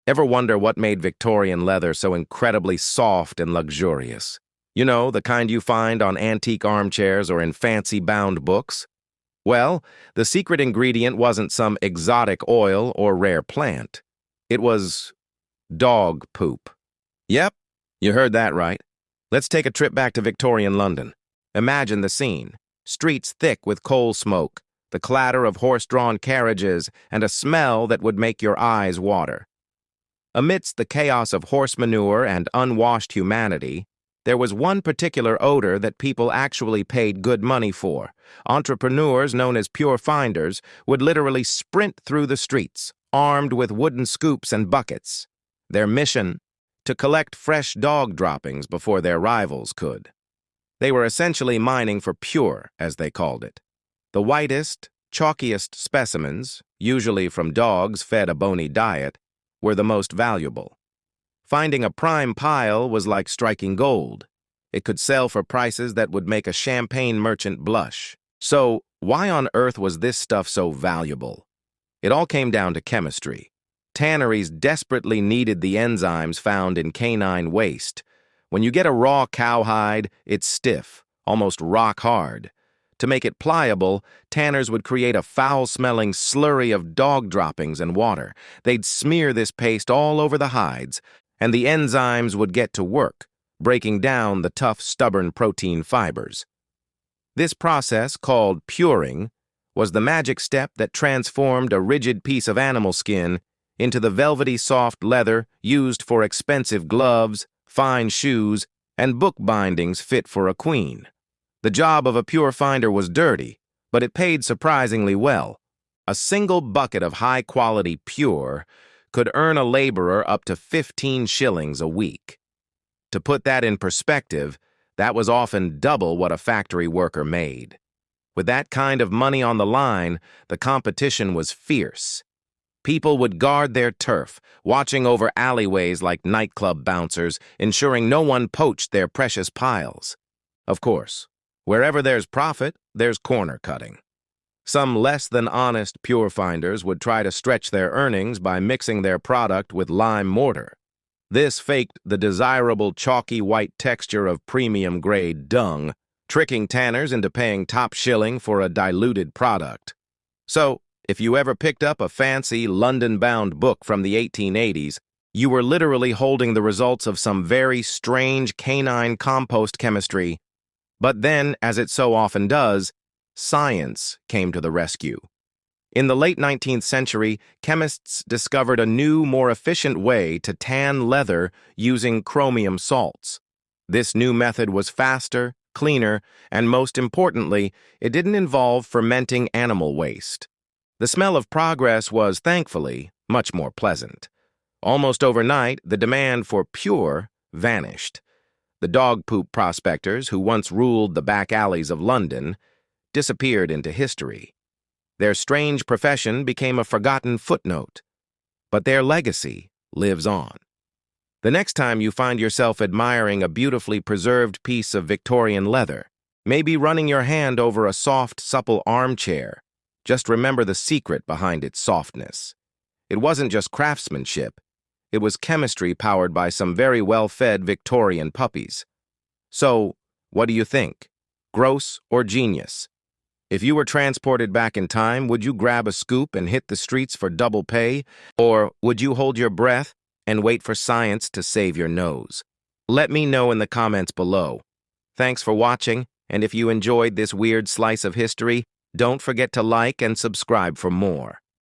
Ever wonder what made Victorian leather so incredibly soft and luxurious? You know, the kind you find on antique armchairs or in fancy bound books? Well, the secret ingredient wasn't some exotic oil or rare plant. It was dog poop. Yep, you heard that right. Let's take a trip back to Victorian London. Imagine the scene. Streets thick with coal smoke, the clatter of horse-drawn carriages, and a smell that would make your eyes water. Amidst the chaos of horse manure and unwashed humanity, there was one particular odor that people actually paid good money for. Entrepreneurs known as pure finders would literally sprint through the streets, armed with wooden scoops and buckets. Their mission? To collect fresh dog droppings before their rivals could. They were essentially mining for pure, as they called it. The whitest, chalkiest specimens, usually from dogs fed a bony diet, were the most valuable. Finding a prime pile was like striking gold. It could sell for prices that would make a champagne merchant blush. So, why on earth was this stuff so valuable? It all came down to chemistry. Tanneries desperately needed the enzymes found in canine waste. When you get a raw cowhide, it's stiff, almost rock hard. To make it pliable, tanners would create a foul-smelling slurry of dog droppings and water. They'd smear this paste all over the hides, and the enzymes would get to work, breaking down the tough, stubborn protein fibers. This process, called puring, was the magic step that transformed a rigid piece of animal skin into the velvety soft leather used for expensive gloves, fine shoes, and book bindings fit for a queen. The job of a pure finder was dirty, but it paid surprisingly well. A single bucket of high-quality pure could earn a laborer up to 15 shillings a week. To put that in perspective, that was often double what a factory worker made. With that kind of money on the line, the competition was fierce. People would guard their turf, watching over alleyways like nightclub bouncers, ensuring no one poached their precious piles. Of course, wherever there's profit, there's corner cutting. Some less than honest pure finders would try to stretch their earnings by mixing their product with lime mortar. This faked the desirable chalky white texture of premium-grade dung, tricking tanners into paying top shilling for a diluted product. So, if you ever picked up a fancy London-bound book from the 1880s, you were literally holding the results of some very strange canine compost chemistry. But then, as it so often does, science came to the rescue. In the late 19th century, chemists discovered a new, more efficient way to tan leather using chromium salts. This new method was faster, cleaner, and most importantly, it didn't involve fermenting animal waste. The smell of progress was, thankfully, much more pleasant. Almost overnight, the demand for pure vanished. The dog poop prospectors, who once ruled the back alleys of London, disappeared into history. Their strange profession became a forgotten footnote, but their legacy lives on. The next time you find yourself admiring a beautifully preserved piece of Victorian leather, maybe running your hand over a soft, supple armchair, just remember the secret behind its softness. It wasn't just craftsmanship. It was chemistry powered by some very well-fed Victorian puppies. So, what do you think? Gross or genius? If you were transported back in time, would you grab a scoop and hit the streets for double pay? Or would you hold your breath and wait for science to save your nose? Let me know in the comments below. Thanks for watching, and if you enjoyed this weird slice of history, don't forget to like and subscribe for more.